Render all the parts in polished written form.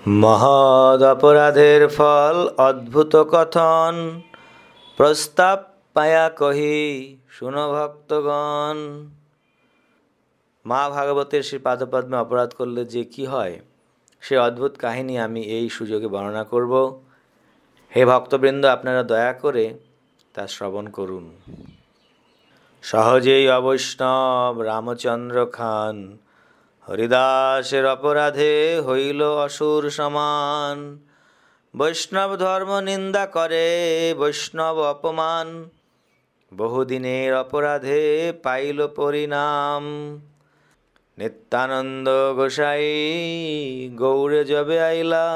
মহদ অপরাধের ফল অদ্ভুত কথন, প্রস্তাব পায়া কহি শুনো ভক্তগণ। মা ভাগবতের শ্রী পাদপদ্মে অপরাধ করলে যে কি হয় সে অদ্ভুত কাহিনী আমি এই সুযোগে বর্ণনা করব। হে ভক্তবৃন্দ, আপনারা দয়া করে তা শ্রবণ করুন। সহজেই অবৈষ্ণব রামচন্দ্র খান, হরিদাসের অপরাধে হইল অসুর সমান। বৈষ্ণব ধর্ম নিন্দা করে বৈষ্ণব অপমান, বহুদিনের অপরাধে পাইল পরিণাম। নিত্যানন্দ গোসাই গৌড়ে যবে আইলা,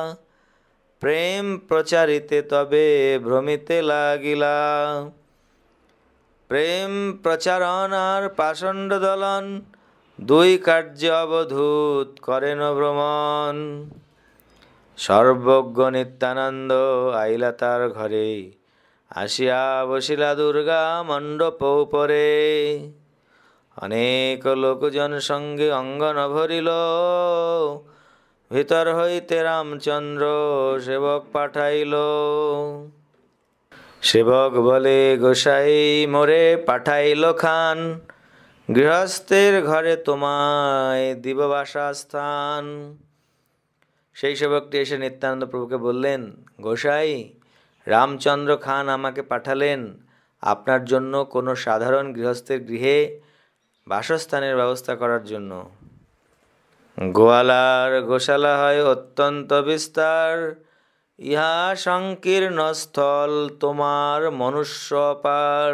প্রেম প্রচারিতে তবে ভ্রমিতে লাগিলা। প্রেম প্রচারণ আর পাষণ্ড দলন, দুই কার্য অবধূত করেন ভ্রমণ। সর্বজ্ঞ নিত্যানন্দ আইলা তার ঘরে, আসিয়া বসিলা দুর্গা মণ্ডপ উপরে। অনেক লোকজন সঙ্গে অঙ্গন ভরিল, ভিতর হইতে রামচন্দ্র সেবক পাঠাইল। সেবক বলে, গোসাই মোরে পাঠাইল খান, গৃহস্থের ঘরে তোমায় দিব বাসস্থান। সেই সেবকটি এসে নিত্যানন্দ প্রভুকে বললেন, গোসাই, রামচন্দ্র খান আমাকে পাঠালেন আপনার জন্য কোনো সাধারণ গৃহস্থের গৃহে বাসস্থানের ব্যবস্থা করার জন্য। গোয়ালার গোশালা হয় অত্যন্ত বিস্তার, ইহা সংকীর্ণ স্থল তোমার মনুষ্য পার।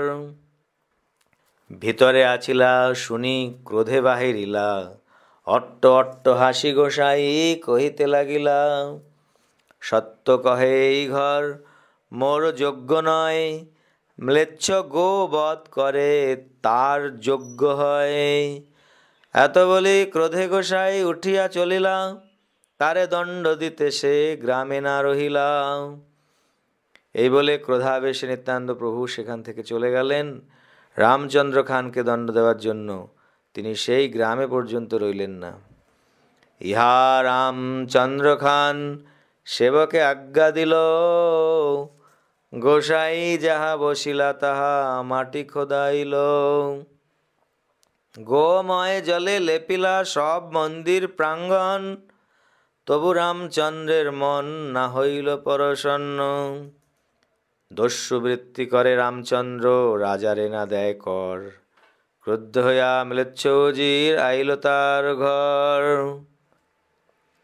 ভিতরে আছিলা শুনি ক্রোধে বাহিরিলা, অট্ট অট্ট হাসি গোসাই কহিতে লাগিলা। সত্য কহে এই ঘর মোর যোগ্য নয়, ম্লেচ্ছ গো বধ করে তার যোগ্য হয়। এত বলি ক্রোধে গোসাই উঠিয়া চলিলা, তারে দণ্ড দিতে সে গ্রামে না রহিলা। এই বলে ক্রোধাবেশে নিত্যানন্দ প্রভু সেখান থেকে চলে গেলেন। রামচন্দ্র খানকে দণ্ড দেওয়ার জন্য তিনি সেই গ্রামে পর্যন্ত রইলেন না। ইহা রামচন্দ্র খান সেবকে আজ্ঞা দিল, গোসাই যাহা বসিলা তাহা মাটি খোদাইল। গোময় জলে লেপিলা সব মন্দির প্রাঙ্গণ, তবু রামচন্দ্রের মন না হইল প্রসন্ন। দস্যুবৃত্তি করে রামচন্দ্র রাজারে না দেয় কর, ক্রুদ্ধ হইয়া ম্লেচ্ছ উজির আইল তার ঘর।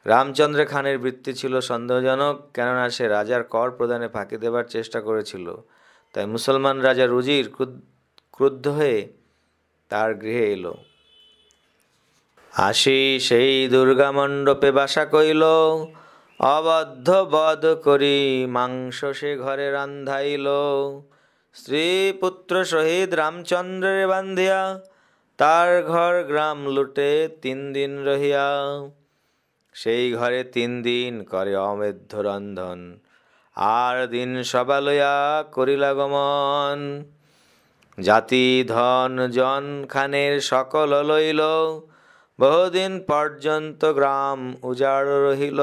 রামচন্দ্র খানের বৃত্তি ছিল সন্দেহজনক, কেননা সে রাজার কর প্রদানে ফাঁকি দেবার চেষ্টা করেছিল। তাই মুসলমান রাজা উজির ক্রুদ্ধ হয়ে তার গৃহে এলো। আসি সেই দুর্গা মণ্ডপে বাসা কইল, অবদ্ধ বধ করি মাংস সে ঘরে রান্ধাইল। স্ত্রী পুত্র সহিত রামচন্দ্রের বান্ধিয়া, তার ঘর গ্রাম লুটে 3 দিন রহিয়া। সেই ঘরে 3 দিন করে অমেধ্য রন্ধন, আর দিন সবা লইয়া করিলা গমন। জাতি ধন জন খানের সকল লইল, বহুদিন পর্যন্ত গ্রাম উজাড় রহিল।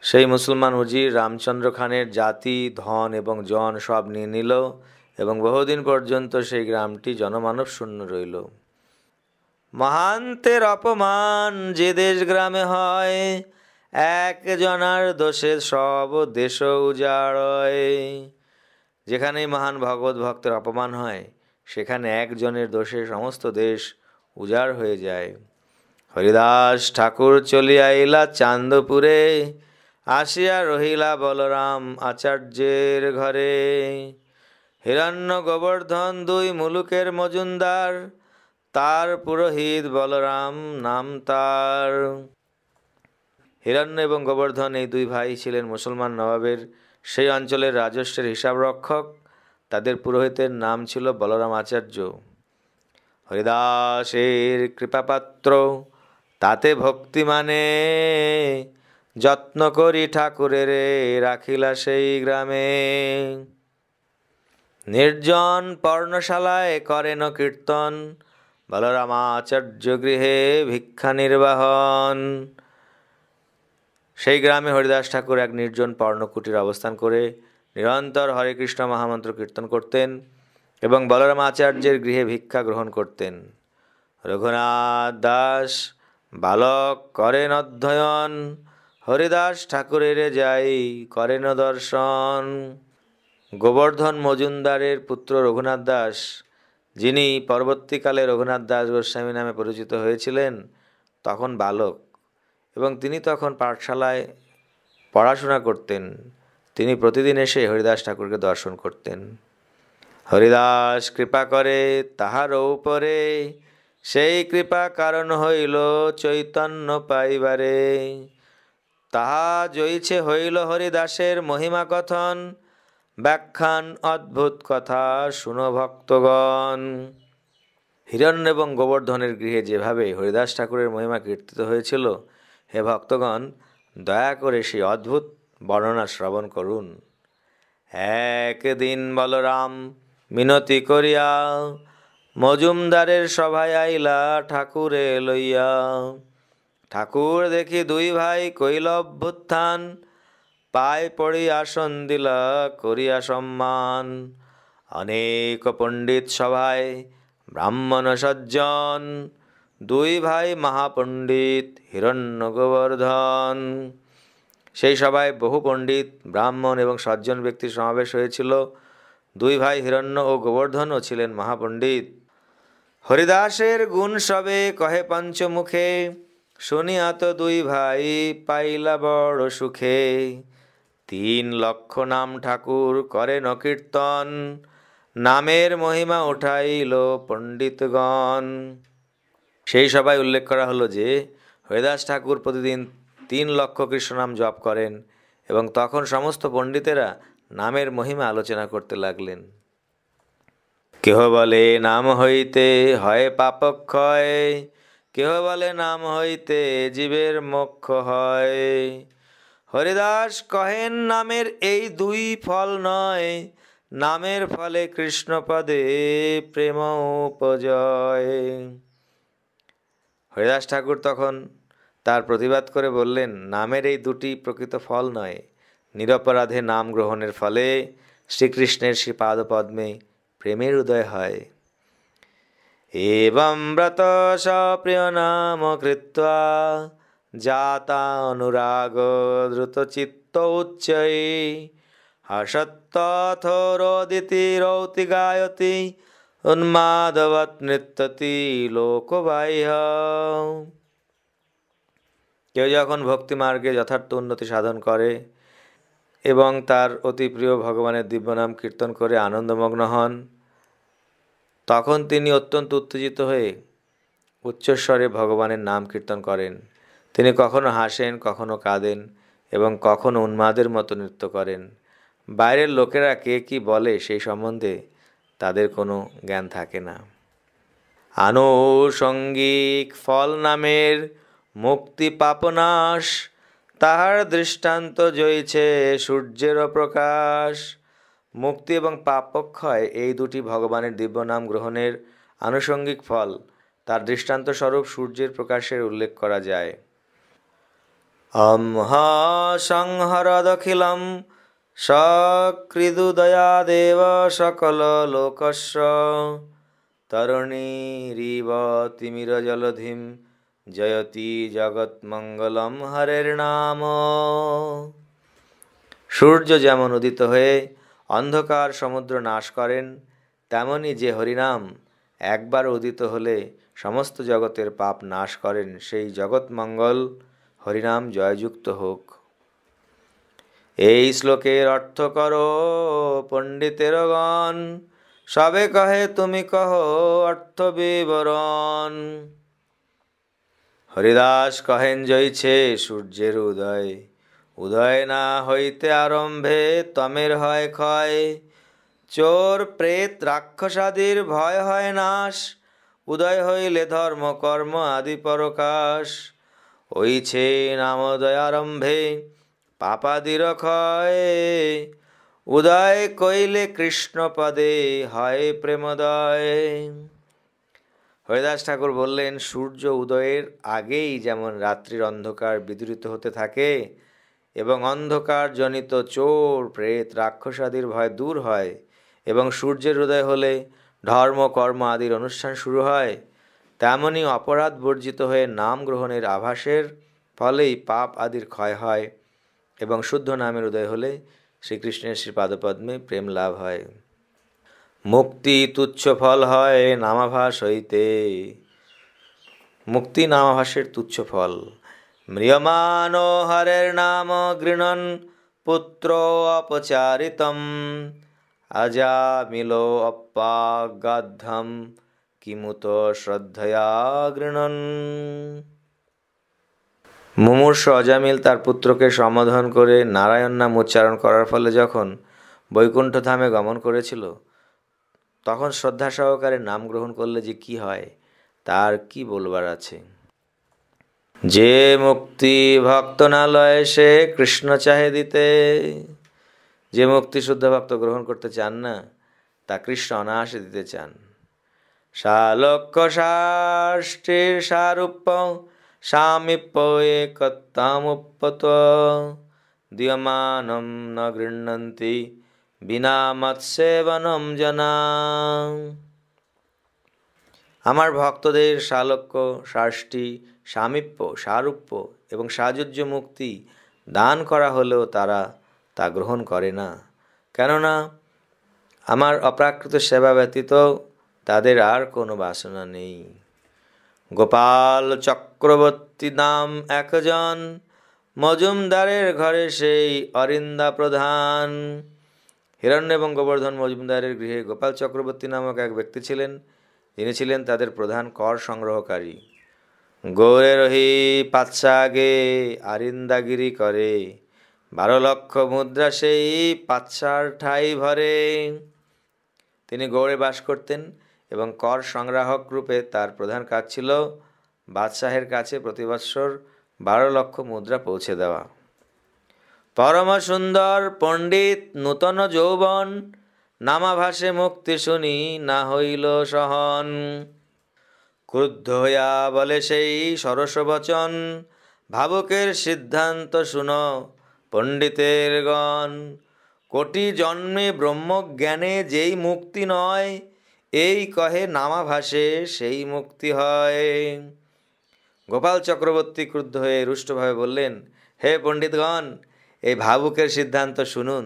সেই মুসলমান উজির রামচন্দ্র খানের জাতি ধন এবং জন সব নিয়ে নিল, এবং বহুদিন পর্যন্ত সেই গ্রামটি জনমানব শূন্য রইল। মহান্তের অপমান যে দেশ গ্রামে হয়, একজনার দোষে সব দেশ উজাড়। যেখানেই মহান ভগবত ভক্তের অপমান হয়, সেখানে একজনের দোষে সমস্ত দেশ উজাড় হয়ে যায়। হরিদাস ঠাকুর চলিয়া আইলা চান্দপুরে, আসিয়া রহিলা বলরাম আচার্যের ঘরে। হিরণ্য গোবর্ধন 2 মুলুকের মজুমদার, তার পুরোহিত বলরাম নাম তার। হিরণ্য এবং গোবর্ধন এই 2 ভাই ছিলেন মুসলমান নবাবের সেই অঞ্চলের রাজস্বের হিসাব রক্ষক। তাদের পুরোহিতের নাম ছিল বলরাম আচার্য। হরিদাসের কৃপাপাত্র তাতে ভক্তি মানে, যত্ন করি ঠাকুরের রাখিলা সেই গ্রামে। নির্জন পর্ণশালায় করেন কীর্তন, বলরামাচার্য গৃহে ভিক্ষা নির্বাহন। সেই গ্রামে হরিদাস ঠাকুর এক নির্জন পর্ণকুটির অবস্থান করে নিরন্তর হরে কৃষ্ণ মহামন্ত্র কীর্তন করতেন এবং বলরাম আচার্যের গৃহে ভিক্ষা গ্রহণ করতেন। রঘুনাথ দাস বালক করেন অধ্যয়ন, হরিদাস ঠাকুরের যাই করেন দর্শন। গোবর্ধন মজুমদারের পুত্র রঘুনাথ দাস, যিনি পরবর্তীকালে রঘুনাথ দাস গোস্বামী নামে পরিচিত হয়েছিলেন, তখন বালক এবং তিনি তখন পাঠশালায় পড়াশোনা করতেন। তিনি প্রতিদিন এসে হরিদাস ঠাকুরকে দর্শন করতেন। হরিদাস কৃপা করে তাহার উপরে, সেই কৃপা কারণ হইল চৈতন্য পাইবারে। তাহা জয়িছে হইল হরিদাসের মহিমা কথন, ব্যাখ্যান অদ্ভুত কথা শুনো ভক্তগণ। হিরণ্য এবং গোবর্ধনের গৃহে যেভাবে হরিদাস ঠাকুরের মহিমা কীর্তিত হয়েছিল, হে ভক্তগণ, দয়া করে সেই অদ্ভুত বর্ণনা শ্রবণ করুন। একদিন বলরাম মিনতি করিয়া মজুমদারের সভায় আইলা ঠাকুরে লইয়া। ঠাকুর দেখি দুই ভাই কইল অভ্যুত্থান, পায় পড়ি আসন দিলা করিয়া সম্মান। অনেক পণ্ডিত সভায় ব্রাহ্মণ সজ্জন, দুই ভাই মহাপণ্ডিত হিরণ্য গোবর্ধন। সেই সভায় বহু পণ্ডিত ব্রাহ্মণ এবং সজ্জন ব্যক্তির সমাবেশ হয়েছিল। দুই ভাই হিরণ্য ও গোবর্ধনও ছিলেন মহাপণ্ডিত। হরিদাসের গুণ সবে কহে পঞ্চমুখে, শুনিয়া তো দুই ভাই পাইলা বড় সুখে। 3 লক্ষ নাম ঠাকুর করেন কীর্তন, নামের মহিমা উঠাইল পণ্ডিতগণ। সেই সভায় উল্লেখ করা হলো যে হরিদাস ঠাকুর প্রতিদিন 3 লক্ষ কৃষ্ণনাম জপ করেন এবং তখন সমস্ত পণ্ডিতেরা নামের মহিমা আলোচনা করতে লাগলেন। কেহ বলে নাম হইতে হয় পাপক্ষয়, কেহ বলে নাম হইতে জীবের মোক্ষ হয়। হরিদাস কহেন নামের এই 2 ফল নয়, নামের ফলে কৃষ্ণপদে প্রেম উপজয়। হরিদাস ঠাকুর তখন তার প্রতিবাদ করে বললেন, নামের এই 2টি প্রকৃত ফল নয়, নিরপরাধে নাম গ্রহণের ফলে শ্রীকৃষ্ণের শ্রীপাদপদ্মে প্রেমের উদয় হয়। এবং ব্রত সপ্রিয় নাম কৃত্বা, জাতা অনুরাগ দ্রুত চিত্ত উচ্চৈ, হর্ষত্তথোরোদিতি রৌতি গায়তি, উন্মাদবৎ নৃত্যতি লোকবাহ্য। কেউ যখন ভক্তি মার্গে যথার্থ উন্নতি সাধন করে এবং তার অতি প্রিয় ভগবানের দিব্যনাম কীর্তন করে আনন্দমগ্ন হন, তখন তিনি অত্যন্ত উত্তেজিত হয়ে উচ্চস্বরে ভগবানের নাম কীর্তন করেন। তিনি কখনো হাসেন, কখনো কাঁদেন এবং কখনো উন্মাদের মতো নৃত্য করেন। বাইরের লোকেরা কে কি বলে সেই সম্বন্ধে তাদের কোনো জ্ঞান থাকে না। আনুষঙ্গিক ফল নামের মুক্তি পাপনাশ, তাহার দৃষ্টান্ত জয়ছে সূর্যেরও প্রকাশ। মুক্তি এবং পাপক্ষয় এই 2টি ভগবানের দিব্যনাম গ্রহণের আনুষঙ্গিক ফল, তার দৃষ্টান্ত স্বরূপ সূর্যের প্রকাশের উল্লেখ করা যায়। অহং সংহরদখিলম সকৃদুদয়াদেব সকল লোকস্য, তরুণীরিব তিমিরজলধিম জয়তি জগৎমঙ্গলম হরের নাম। সূর্য যেমন উদিত হয়ে অন্ধকার সমুদ্র নাশ করেন, তেমনি যে হরিনাম একবার উদিত হলে সমস্ত জগতের পাপ নাশ করেন, সেই জগৎমঙ্গল হরিনাম জয়যুক্ত হোক। এই শ্লোকের অর্থ করো পণ্ডিতেরগণ, সবে কহে তুমি কহো অর্থ বিবরণ। হরিদাস কহেন জয়ছে সূর্যের উদয়, উদয় না হইতে আরম্ভে তমের হয় ক্ষয়। চোর প্রেত রাক্ষসাদির ভয় হয় নাশ, উদয় হইলে ধর্ম কর্ম আদি পরকাশ। হইছে নামোদয় আরম্ভে পাপাদির ক্ষয়, উদয় কইলে কৃষ্ণ পদে হয় প্রেমোদয়। হরিদাস ঠাকুর বললেন, সূর্য উদয়ের আগেই যেমন রাত্রির অন্ধকার বিদূরিত হতে থাকে, এবং অন্ধকার জনিত চোর প্রেত রাক্ষসাদির ভয় দূর হয় এবং সূর্যের উদয় হলে ধর্ম কর্ম আদির অনুষ্ঠান শুরু হয়, তেমনি অপরাধ বর্জিত হয়ে নাম গ্রহণের আভাসের ফলেই পাপ আদির ক্ষয় হয় এবং শুদ্ধ নামের উদয় হলে শ্রীকৃষ্ণের শ্রীপাদপদ্মে প্রেম লাভ হয়। মুক্তি তুচ্ছ ফল হয় নামাভাস হইতে। মুক্তি নামাভাসের তুচ্ছ ফল। ম্রিয়মান হরের নাম গৃণন পুত্র অপচারিতম আজামিল অপ্পাগাধ্যম কিমুত শ্রদ্ধয়া গৃণন। মুমূর্ষ অজামিল তার পুত্রকে সম্বোধন করে নারায়ণ নাম উচ্চারণ করার ফলে যখন বৈকুণ্ঠ ধামে গমন করেছিল, তখন শ্রদ্ধা সহকারে নাম গ্রহণ করলে যে কি হয় তার কি বলবার আছে। যে মুক্তি ভক্ত না লয় সে কৃষ্ণ চাহে দিতে। যে মুক্তি শুদ্ধ ভক্ত গ্রহণ করতে চান না, তা কৃষ্ণ অনায়াসে দিতে চান। শালক্য শাষ্টির সারূপ্য সামিপ্য একত্তামুপত দীয়মানম ন গৃহ্ণন্তি বিনা মৎসেবনম জনা। আমার ভক্তদের শালক্য শাষ্টি সামিপ্য সারূপ্য এবং সাযুজ্য মুক্তি দান করা হলেও তারা তা গ্রহণ করে না, কেননা আমার অপ্রাকৃত সেবা ব্যতীত তাদের আর কোনো বাসনা নেই। গোপাল চক্রবর্তী নাম একজন, মজুমদারের ঘরে সেই অরিন্দা প্রধান। হিরণ্য এবং গোবর্ধন মজুমদারের গৃহে গোপাল চক্রবর্তী নামক এক ব্যক্তি ছিলেন, যিনি ছিলেন তাদের প্রধান কর সংগ্রহকারী। গৌরের ওহি পাচ্ছা আগে আরিন্দাগিরি করে, 12 লক্ষ মুদ্রা সেই পাচ্ছার ঠাই ভরে। তিনি গৌড়ে বাস করতেন এবং কর সংগ্রাহক রূপে তার প্রধান কাজ ছিল বাদশাহের কাছে প্রতি বৎসর 12 লক্ষ মুদ্রা পৌঁছে দেওয়া। পরম সুন্দর পণ্ডিত নূতন যৌবন, নামাভাসে মুক্তি শুনি না হইল সহন। ক্রুদ্ধ হইয়া বলে সেই সরস বচন, ভাবুকের সিদ্ধান্ত শুন পণ্ডিতের গণ। কোটি জন্মে ব্রহ্মজ্ঞানে যেই মুক্তি নয়, এই কহে নামাভাসে সেই মুক্তি হয়। গোপাল চক্রবর্তী ক্রুদ্ধ হয়ে রুষ্টভাবে বললেন, হে পণ্ডিতগণ, এই ভাবুকের সিদ্ধান্ত শুনুন।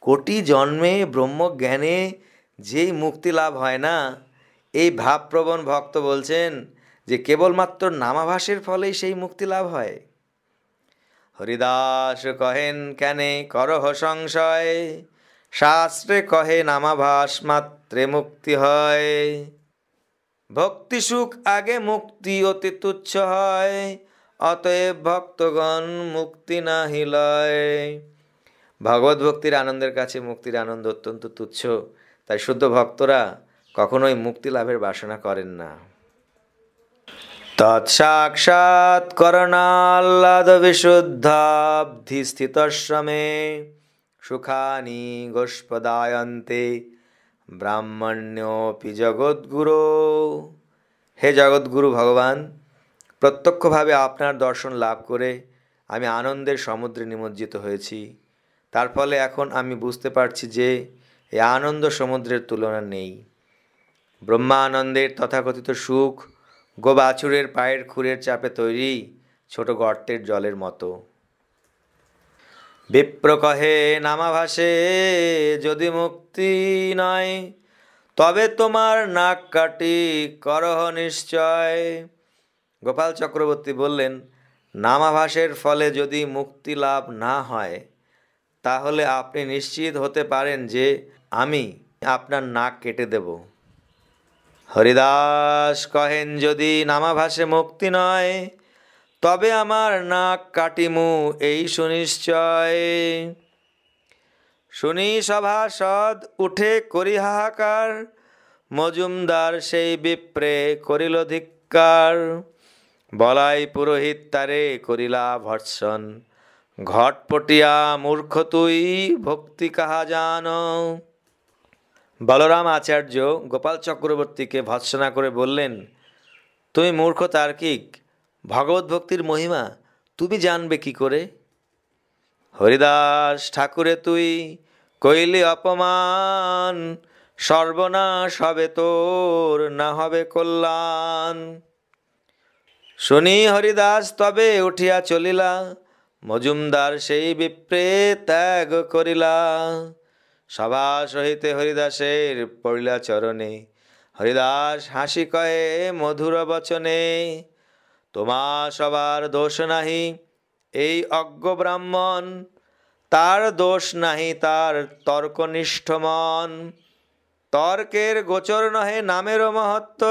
কোটি জন্মে ব্রহ্মজ্ঞানে যেই মুক্তি লাভ হয় না, এই ভাবপ্রবণ ভক্ত বলছেন যে কেবলমাত্র নামাভাসের ফলেই সেই মুক্তি লাভ হয়। হরিদাস কহেন কেনে করহ সংশয়, শাস্ত্রে কহে নামাভাস মাত্রে মুক্তি হয়। ভক্তি সুখ আগে মুক্তি অতি তুচ্ছ হয়, অতএব ভক্তগণ মুক্তি নাহি লয়। ভগবত ভক্তির আনন্দের কাছে মুক্তির আনন্দ অত্যন্ত তুচ্ছ, তাই শুদ্ধ ভক্তরা কখনোই মুক্তি লাভের বাসনা করেন না। তৎসাক্ষাৎ করণাহ্লাদ বিশুদ্ধাব্ধি স্থিতশ্রমে, সুখানি গোষ্পদায়ন্তে ব্রাহ্মণ্যোপি জগদ্গুরু। হে জগৎগুরু ভগবান, প্রত্যক্ষভাবে আপনার দর্শন লাভ করে আমি আনন্দের সমুদ্রে নিমজ্জিত হয়েছি। তার ফলে এখন আমি বুঝতে পারছি যে এই আনন্দ সমুদ্রের তুলনা নেই। ব্রহ্মানন্দের তথাকথিত সুখ গোবাছুরের পায়ের খুরের চাপে তৈরি ছোট গর্তের জলের মতো। বিপ্র কহে নামাভাসে যদি মুক্তি নয়, তবে তোমার নাক কাটি করহ নিশ্চয়। গোপাল চক্রবর্তী বললেন, নামাভাসের ফলে যদি মুক্তি লাভ না হয়, তাহলে আপনি নিশ্চিত হতে পারেন যে আমি আপনার নাক কেটে দেব। হরিদাস কহেন, যদি নামাভাসে মুক্তি নয়, তবে আমার নাক কাটিমু এই সুনিশ্চয়। শুনি সভাসদ উঠে করি হাহাকার, মজুমদার সেই বিপ্রে করিল ধিক্কার। বলাই পুরোহিত তারে করিলা ভর্ৎসন, ঘটপটিয়া মূর্খ তুই ভক্তি কাহা জান। বলরাম আচার্য গোপাল চক্রবর্তীকে ভৎসনা করে বললেন, তুমি মূর্খ তার্কিক, ভগবত ভক্তির মহিমা তুমি জানবে কি করে? হরিদাস ঠাকুরে তুই কইলি অপমান, সর্বনাশ হবে তোর, না হবে কল্যাণ। শুনি হরিদাস তবে উঠিয়া চলিলা, মজুমদার সেই বিপ্রে ত্যাগ করিলা। সভা সহিতে হরিদাসের পড়িলা চরণে, হরিদাস হাসি কয়ে মধুর বচনে, তোমা সবার দোষ নাহি এই অজ্ঞ ব্রাহ্মণ, তার দোষ নাহি তার তর্কনিষ্ঠ মন। তর্কের গোচর নহে নামেরও মহত্ব,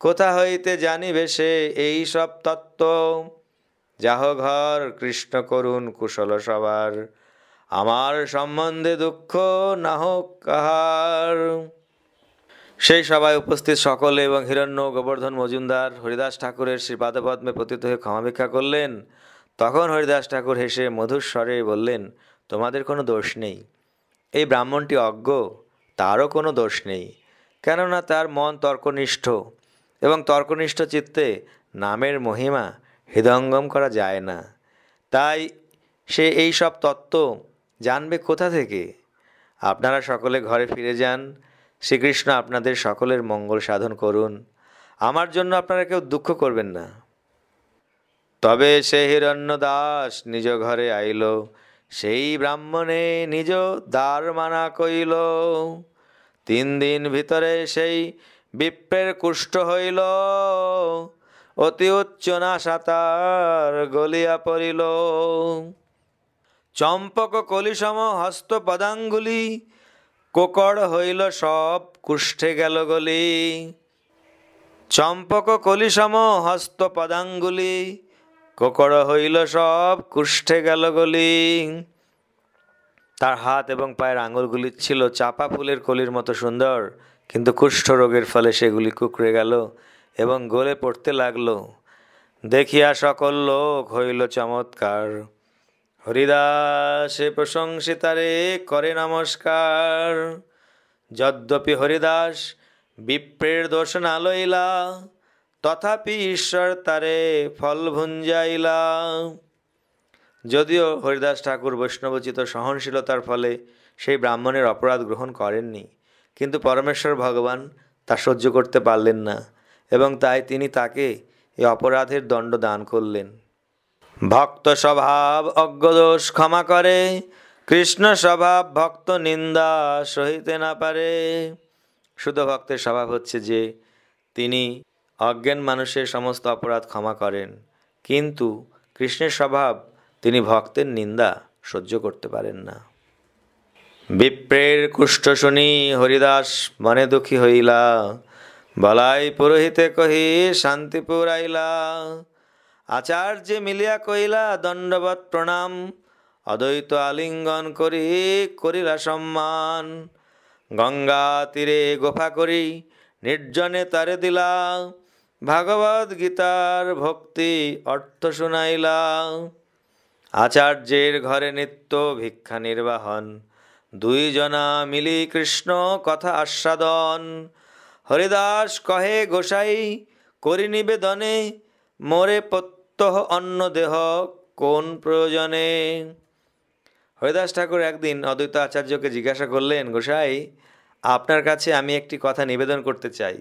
কোথা হইতে জানিবে সে এই সব তত্ত্ব। যাহ ঘর কৃষ্ণ করুণ কুশল সবার, আমার সম্বন্ধে দুঃখ না হোক কাহার। সেই সভায় উপস্থিত সকলে এবং হিরণ্য গোবর্ধন মজুমদার হরিদাস ঠাকুরের শ্রীপাদপদ্মে পতিত হয়ে ক্ষমা ভিক্ষা করলেন। তখন হরিদাস ঠাকুর হেসে মধুর স্বরে বললেন, তোমাদের কোনো দোষ নেই। এই ব্রাহ্মণটি অজ্ঞ, তারও কোনো দোষ নেই, কেননা তার মন তর্কনিষ্ঠ, এবং তর্কনিষ্ঠ চিত্তে নামের মহিমা হৃদয়ঙ্গম করা যায় না। তাই সে এই সব তত্ত্ব জানবে কোথা থেকে? আপনারা সকলে ঘরে ফিরে যান। শ্রীকৃষ্ণ আপনাদের সকলের মঙ্গল সাধন করুন। আমার জন্য আপনারা কেউ দুঃখ করবেন না। তবে সে হিরণ্যদাস নিজ ঘরে আইল, সেই ব্রাহ্মণে নিজ দ্বার মানা কইল। 3 দিন ভিতরে সেই বিপ্রের কুষ্ঠ হইল, অতি উচ্চ নাসা তার গলিয়া পড়িল। চম্পক কলিসম হস্ত পদাঙ্গুলি, কোকড় হইল সব কুষ্ঠে গেল গলি। চম্পক কলিসম হস্ত পদাঙ্গুলি, কোকড় হইল সব কুষ্ঠে গেল গলি। তার হাত এবং পায়ের আঙুলগুলি ছিল চাপা ফুলের কলির মতো সুন্দর, কিন্তু কুষ্ঠ রোগের ফলে সেগুলি কুঁকড়ে গেল এবং গলে পড়তে লাগল। দেখিয়া সকল লোক হইল চমৎকার, হরিদাসে প্রশংসিতারে করে নমস্কার। যদ্যপি হরিদাস বিপ্রের দোষ না লইলা, তথাপি ঈশ্বর তারে ফল ভুঞ্জাইলা। যদিও হরিদাস ঠাকুর বৈষ্ণবোচিত সহনশীলতার ফলে সেই ব্রাহ্মণের অপরাধ গ্রহণ করেননি, কিন্তু পরমেশ্বর ভগবান তা সহ্য করতে পারলেন না, এবং তাই তিনি তাকে এই অপরাধের দণ্ড দান করলেন। ভক্ত স্বভাব অজ্ঞদোষ ক্ষমা করে, কৃষ্ণ স্বভাব ভক্ত নিন্দা সহিতে না পারে। শুদ্ধ ভক্তের স্বভাব হচ্ছে যে তিনি অজ্ঞান মানুষের সমস্ত অপরাধ ক্ষমা করেন, কিন্তু কৃষ্ণের স্বভাব তিনি ভক্তের নিন্দা সহ্য করতে পারেন না। বিপ্রের কুষ্ঠ শুনি হরিদাস মনে দুঃখী হইলা, বলাই পুরোহিতে কহি শান্তিপুর আইলা। আচার্যে মিলিয়া কইলা দণ্ডবৎ প্রণাম, অদ্বৈত আলিঙ্গন করি করিলা সম্মান। গঙ্গা তীরে গোফা করি নির্জনে তারে দিলা, ভাগবত গীতার ভক্তি অর্থ শুনাইলা। আচার্যের ঘরে নিত্য ভিক্ষা নির্বাহন, 2 জনা মিলি কৃষ্ণ কথা আস্বাদন। হরিদাস কহে গোসাই করি নিবেদনে, মোরে প্রত্যহ অন্ন দেহ কোন প্রয়োজনে। হরিদাস ঠাকুর একদিন অদ্বৈত আচার্যকে জিজ্ঞাসা করলেন, গোসাই, আপনার কাছে আমি একটি কথা নিবেদন করতে চাই।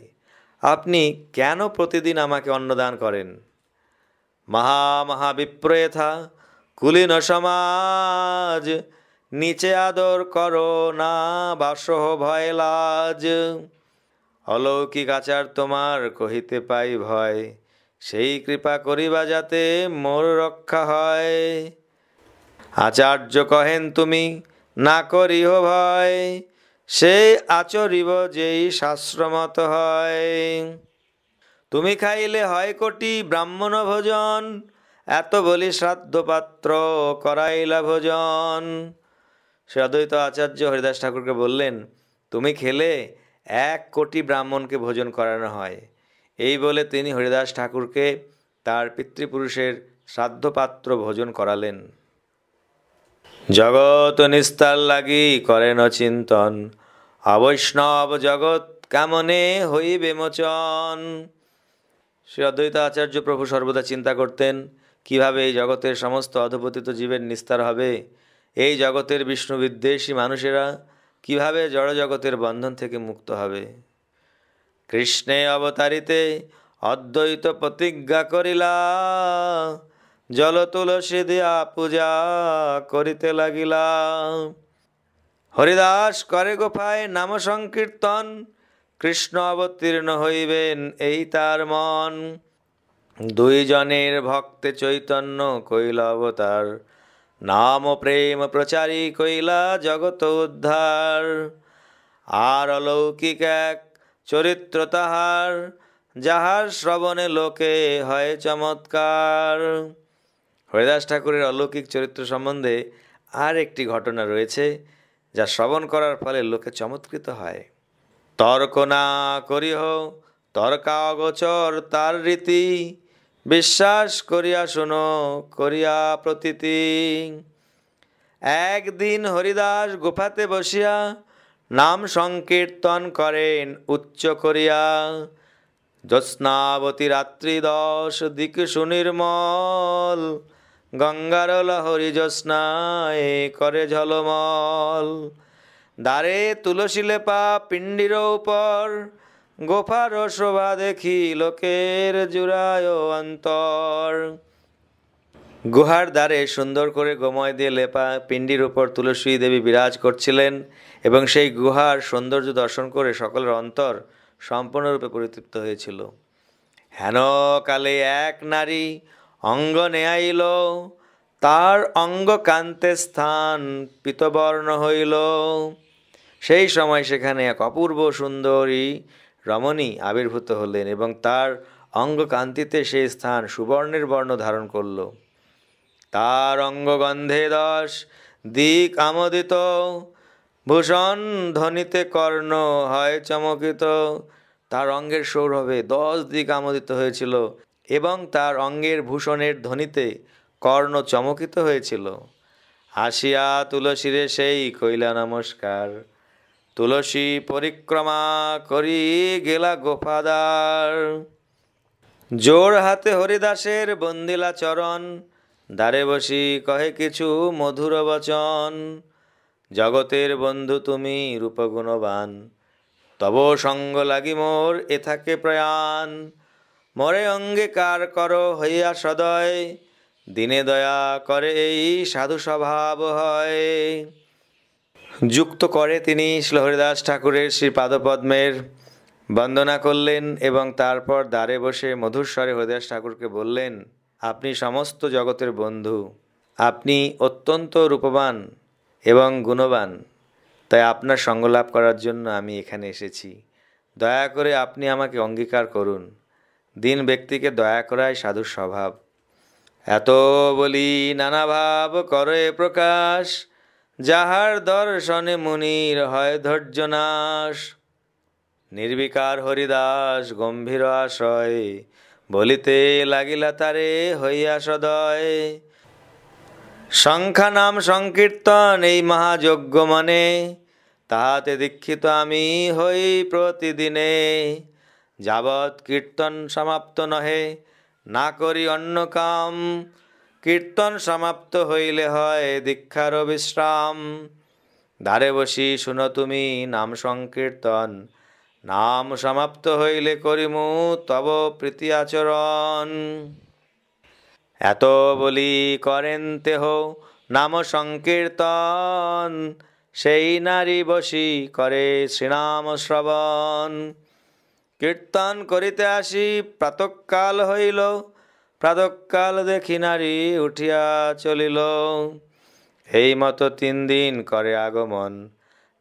আপনি কেন প্রতিদিন আমাকে অন্নদান করেন? মহাবিপ্রয়েথা কুলীন সমাজ, নিচে আদর করো না বাসহ ভয় লাজ। অলৌকিক আচার তোমার কহিতে পাই ভয়, সেই কৃপা করিবা যাতে মোর রক্ষা হয়। আচার্য কহেন তুমি না করিহ ভয়, সেই আচরিব যেই শাস্ত্রমত হয়। তুমি খাইলে হয় কোটি ব্রাহ্মণ ভোজন, এত বলি শ্রাদ্ধ পাত্র করাইলা ভোজন। সে অদ্বৈত আচার্য হরিদাস ঠাকুরকে বললেন, তুমি খেলে 1 কোটি ব্রাহ্মণকে ভোজন করানো হয়। এই বলে তিনি হরিদাস ঠাকুরকে তার পিতৃপুরুষের শ্রাদ্ধপাত্র ভোজন করালেন। জগৎ নিস্তার লাগি করেন চিন্তন, অবৈষ্ণব জগৎ কেমনে হইবে মোচন। শ্রী অদ্বৈত আচার্য প্রভু সর্বদা চিন্তা করতেন কিভাবে এই জগতের সমস্ত অধপতিত জীবের নিস্তার হবে, এই জগতের বিষ্ণু বিদ্বেষী মানুষেরা কিভাবে জড়জগতের বন্ধন থেকে মুক্ত হবে। কৃষ্ণে অবতারিতে অদ্বৈত প্রতিজ্ঞা করিলা, জল তুলসী দিয়া পূজা করিতে লাগিলা। হরিদাস করে গোপায় নাম সংকীর্তন, কৃষ্ণ অবতীর্ণ হইবেন এই তার মন। দুই জনের ভক্তে চৈতন্য কইলা অবতার, নাম প্রেম প্রচারী কইলা জগত উদ্ধার। আর অলৌকিক এক চরিত্র তাহার, যাহার শ্রবণে লোকে হয় চমৎকার। হরিদাস ঠাকুরের অলৌকিক চরিত্র সম্বন্ধে আর একটি ঘটনা রয়েছে, যা শ্রবণ করার ফলে লোকে চমৎকৃত হয়। তর্ক না করিহ তর্কা অগোচর তার রীতি, বিশ্বাস করিয়া শুনো করিয়া প্রতীতি। একদিন হরিদাস গুফাতে বসিয়া নাম সংকীর্তন করেন উচ্চ করিয়া। জ্যোৎস্নাবতী রাত্রি 10 দিক সুনির্মল, গঙ্গার লহরী জ্যোৎস্নায় করে ঝলমল। দ্বারে তুলসী লেপা পিণ্ডির উপর, গোফার শোভা দেখি লোকের জুড়ায় অন্তর। গুহার দ্বারে সুন্দর করে গোময় দিয়ে লেপা পিণ্ডির উপর তুলসী দেবী বিরাজ করছিলেন, এবং সেই গুহার সৌন্দর্য দর্শন করে সকলের অন্তর সম্পূর্ণরূপে পরিতৃপ্ত হয়েছিল। হেন কালে এক নারী অঙ্গ নেয়াইল, তার অঙ্গ কান্তে স্থান পীতবর্ণ হইল। সেই সময় সেখানে এক অপূর্ব সুন্দরী রমণী আবির্ভূত হলেন, এবং তার অঙ্গ কান্তিতে সেই স্থান সুবর্ণের বর্ণ ধারণ করল। তার অঙ্গগন্ধে 10 দিক আমোদিত, ভূষণ ধ্বনিতে কর্ণ হয় চমকিত। তার অঙ্গের সৌরভে 10 দিক আমোদিত হয়েছিল, এবং তার অঙ্গের ভূষণের ধ্বনিতে কর্ণ চমকিত হয়েছিল। আসিয়া তুলসীরে সেই কইলা নমস্কার, তুলসী পরিক্রমা করি গেলা গোফাদার। জোর হাতে হরিদাসের বন্দিলা চরণ, দ্বারে বসি কহে কিছু মধুর বচন। জগতের বন্ধু তুমি রূপগুণবান, তব সঙ্গ লাগি মোর এ থাকে প্রয়াণ। মরে অঙ্গীকার করো হইয়া সদয়, দিনে দয়া করে এই সাধু স্বভাব হয়। যুক্ত করে তিনি শ্রী হরিদাস ঠাকুরের শ্রী পাদপদ্মের বন্দনা করলেন, এবং তারপর দ্বারে বসে মধুর স্বরে হরিদাস ঠাকুরকে বললেন, আপনি সমস্ত জগতের বন্ধু, আপনি অত্যন্ত রূপবান এবং গুণবান, তাই আপনার সঙ্গলাভ করার জন্য আমি এখানে এসেছি। দয়া করে আপনি আমাকে অঙ্গীকার করুন। দীন ব্যক্তিকে দয়া করাই সাধুর স্বভাব। এত বলি নানা ভাব করে প্রকাশ, যাহার দর্শনে মুনির হয় ধৈর্য নাশ। নির্বিকার হরিদাস গম্ভীর আশয়, বলিতে লাগিলা তারে হইয়া সদয়। সংখ্যা নাম সংকীর্তন এই মহাযজ্ঞ মনে, তাহাতে দীক্ষিত আমি হই প্রতিদিনে। যাবৎ কীর্তন সমাপ্ত নহে না করি অন্য কাম, কীর্তন সমাপ্ত হইলে হয় দীক্ষার বিশ্রাম। দ্বারে বসি শুনো তুমি নাম সংকীর্তন, নাম সমাপ্ত হইলে করিমু তব প্রীতি আচরণ। এত বলি করেন তেহ নাম সংকীর্তন, সেই নারী বসি করে শ্রীনাম শ্রবণ। কীর্তন করিতে আসি প্রাতঃকাল হইল, প্রাতঃকাল দেখি নারী উঠিয়া চলিল। এই মতো 3 দিন করে আগমন,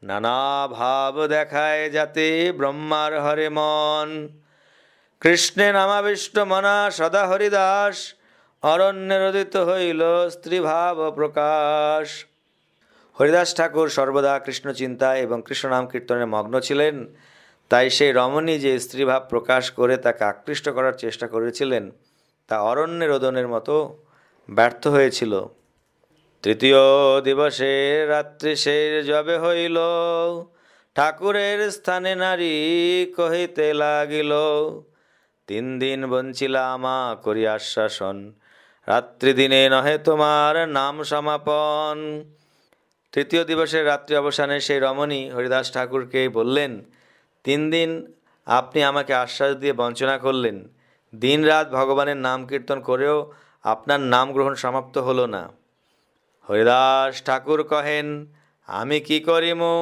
নানা ভাব দেখায় যাতে ব্রহ্মার হরে মন। কৃষ্ণে নামাবিষ্ট মনা সদা হরিদাস, অরণ্যের উদিত হইল স্ত্রীভাব প্রকাশ। হরিদাস ঠাকুর সর্বদা কৃষ্ণ চিন্তায় এবং কৃষ্ণ নাম কীর্তনে মগ্ন ছিলেন, তাই সেই রমণী যে স্ত্রীভাব প্রকাশ করে তাকে আকৃষ্ট করার চেষ্টা করেছিলেন, তা অরণ্যের রোদনের মতো ব্যর্থ হয়েছিল। তৃতীয় দিবসে রাত্রি শের যবে হইল, ঠাকুরের স্থানে নারী কহিতে লাগিল, 3 দিন বঞ্চিলা আমা করি আশ্বাসন, রাত্রি দিনে নহে তোমার নাম সমাপন। তৃতীয় দিবসের রাত্রি অবসানে সেই রমণী হরিদাস ঠাকুরকে বললেন, 3 দিন আপনি আমাকে আশ্বাস দিয়ে বঞ্চনা করলেন, দিন রাত ভগবানের নাম কীর্তন করেও আপনার নাম গ্রহণ সমাপ্ত হলো না। হরিদাস ঠাকুর কহেন, আমি কি করিমু,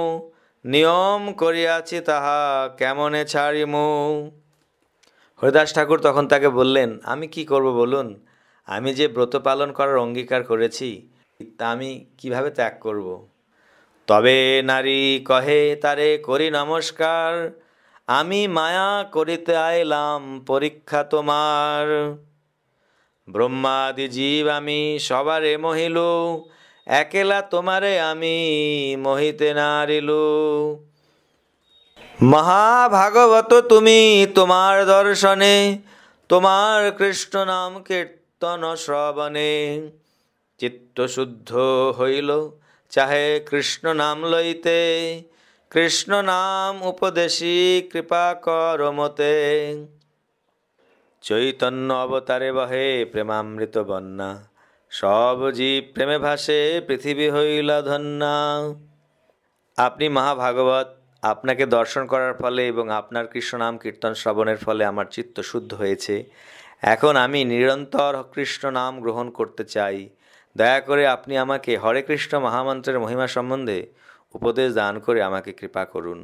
নিয়ম করিয়াছি তাহা কেমনে ছাড়িমু। হরিদাস ঠাকুর তখন তাকে বললেন, আমি কি করব বলুন, আমি যে ব্রত পালন করার অঙ্গীকার করেছি তা আমি কিভাবে ত্যাগ করব। তবে নারী কহে তারে করি নমস্কার, আমি মায়া করিতে আইলাম পরীক্ষা তোমার। ব্রহ্মাদি জীব আমি সবারে মহিলু, একেলা তোমারে আমি মোহিতে নারিলু। মহাভাগবত তুমি তোমার দর্শনে, তোমার কৃষ্ণ নাম কীর্তন শ্রবণে। চিত্ত শুদ্ধ হইল চাহে কৃষ্ণ নাম লইতে, কৃষ্ণ নাম উপদেশী কৃপা কর মতে। চৈতন্য অবতারে বহে প্রেমামৃত বন্যা, সব জীব প্রেমে ভাসে পৃথিবী হইলা ধন্যা। আপনি মহাভাগবত, আপনাকে দর্শন করার ফলে এবং আপনার কৃষ্ণ নাম কীর্তন শ্রবণের ফলে আমার চিত্ত শুদ্ধ হয়েছে। এখন আমি নিরন্তর কৃষ্ণ নাম গ্রহণ করতে চাই। দয়া করে আপনি আমাকে হরে কৃষ্ণ মহামন্ত্রের মহিমা সম্বন্ধে উপদেশ দান করে আমাকে কৃপা করুন।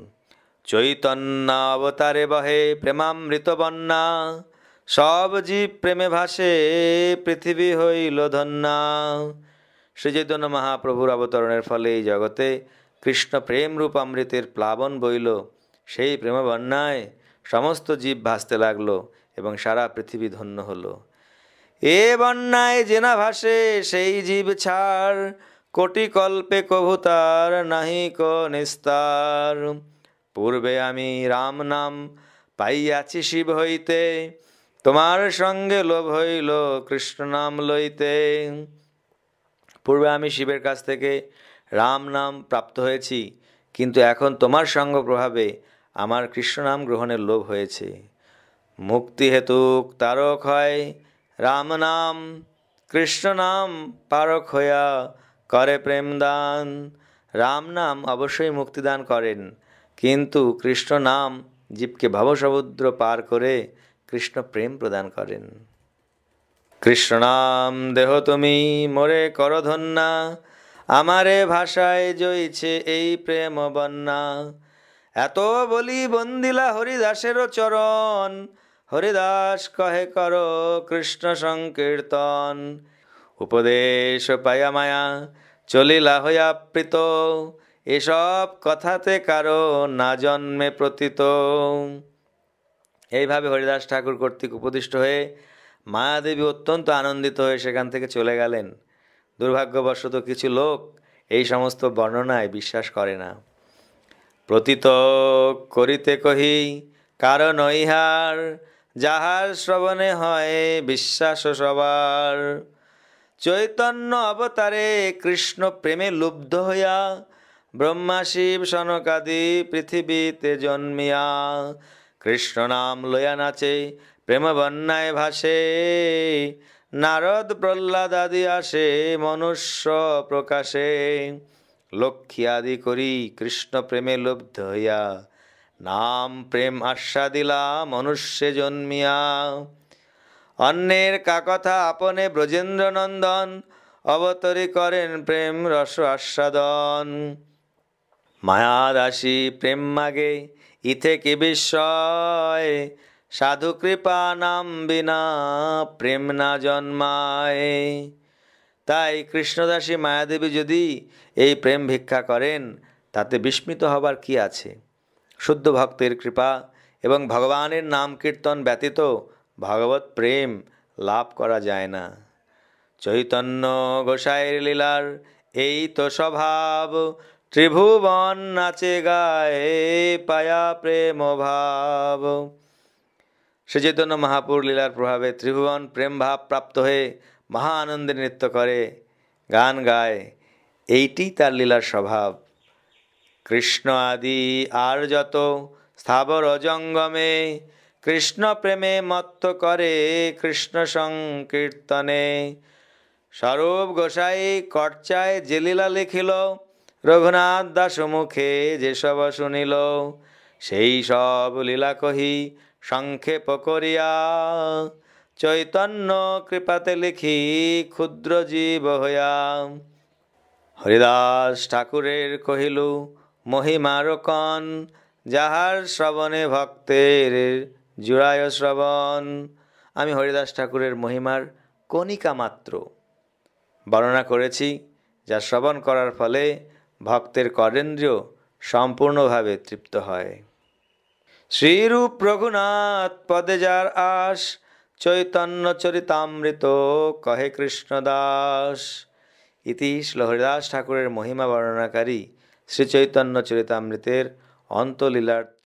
চৈতন্য অবতারে বহে প্রেমামৃত বন্যা, সব জীব প্রেমে ভাসে পৃথিবী হইল ধন্যা। শ্রী চৈতন্য মহাপ্রভুর অবতরণের ফলে এই জগতে কৃষ্ণ প্রেম রূপ অমৃতের প্লাবন বইল। সেই প্রেম বন্যায় সমস্ত জীব ভাসতে লাগলো এবং সারা পৃথিবী ধন্য হলো। এ বন্যায় জেনা ভাসে সেই জীব ছাড়, কোটি কল্পে কভু তার নাহি কো নিস্তার। পূর্বে আমি রাম নাম পাইয়াছি শিব হইতে, তোমার সঙ্গে লোভ হইল কৃষ্ণ নাম লইতে। পূর্বে আমি শিবের কাছ থেকে রাম নাম প্রাপ্ত হয়েছি, কিন্তু এখন তোমার সঙ্গ প্রভাবে আমার কৃষ্ণ নাম গ্রহণের লোভ হয়েছে। মুক্তি হেতুক তারক হয় রাম নাম, কৃষ্ণ নাম পারক হইয়া করে প্রেম দান। রাম নাম অবশ্যই মুক্তিদান করেন, কিন্তু কৃষ্ণ নাম জীবকে ভবসমুদ্র পার করে কৃষ্ণ প্রেম প্রদান করেন। কৃষ্ণ নাম দেহ তুমি মোরে কর ধন্যা, আমারে ভাষায় জইছে এই প্রেম বন্যা। এত বলি বন্দিলা হরিদাসেরও চরণ, হরিদাস কহে কর কৃষ্ণ সংকীর্তন। উপদেশ পায়া মায়া চলিলা হইয়া প্রীত, এসব কথাতে কারো না জন্মে প্রতীত। এইভাবে হরিদাস ঠাকুর কর্তৃক উপদিষ্ট হয়ে মায়াদেবী অত্যন্ত আনন্দিত হয়ে সেখান থেকে চলে গেলেন। দুর্ভাগ্যবশত কিছু লোক এই সমস্ত বর্ণনায় বিশ্বাস করে না। প্রতীত করিতে কহি কারণ ইহার, যাহার শ্রবণে হয় বিশ্বাস সবার। চৈতন্য অবতারে কৃষ্ণ প্রেমে লুব্ধ হইয়া, ব্রহ্মা শিব সনকাদি পৃথিবীতে জন্মিয়া। কৃষ্ণ নাম লইয়া নাচে প্রেম বন্যায় ভাসে, নারদ প্রহ্লাদ আদি আসে মনুষ্য প্রকাশে। লক্ষ্মী আদি করি কৃষ্ণ প্রেমে লুব্ধ হইয়া, নাম প্রেম আস্বাদিলা মনুষ্যে জন্মিয়া। অন্যের কাকথা আপনে ব্রজেন্দ্র নন্দন, অবতরী করেন প্রেম রস আস্বাদন। মায়াদাসী প্রেম মাগে ইথে কি বিস্ময়, সাধু কৃপা নাম বিনা প্রেম না জন্মায়। তাই কৃষ্ণদাসী মায়াদেবী যদি এই প্রেম ভিক্ষা করেন তাতে বিস্মিত হবার কি আছে। শুদ্ধ ভক্তের কৃপা এবং ভগবানের নাম কীর্তন ব্যতীত ভগবত প্রেম লাভ করা যায় না। চৈতন্য গোসাইয়ের লীলার এই তো স্বভাব, ত্রিভুবন নাচে গায়ে পায়া প্রেম ভাব। শ্রী চৈতন্য মহাপুর লীলার প্রভাবে ত্রিভুবন প্রেম ভাব প্রাপ্ত হয়ে মহা আনন্দে নৃত্য করে, গান গায়। এইটি তার লীলার স্বভাব। কৃষ্ণ আদি আর যত স্থাবর জঙ্গমে, কৃষ্ণ প্রেমে মত্ত করে কৃষ্ণ সংকীর্তনে। স্বরূপ গোসাই কর্চায় যে লীলা লিখিল, রঘুনাথ দাস মুখে যেসব শুনিল, সেই সব লীলা কহি সংক্ষেপ করিয়া, চৈতন্য কৃপাতে লিখি ক্ষুদ্র জীব হইয়া। হরিদাস ঠাকুরের কহিলু মহিমার কণ, যাহার শ্রবণে ভক্তের জুড়ায় শ্রবণ। আমি হরিদাস ঠাকুরের মহিমার কণিকা মাত্র বর্ণনা করেছি, যা শ্রবণ করার ফলে ভক্তের করেন্দ্রিয় সম্পূর্ণভাবে তৃপ্ত হয়। শ্রীরূপ রঘুনাথ পদে যার আস, চৈতন্য চরিতামৃত কহে কৃষ্ণদাস। ইতি শ্রী হরিদাস ঠাকুরের মহিমা বর্ণনাকারী শ্রী চৈতন্য চরিতামৃতের অন্তলীলার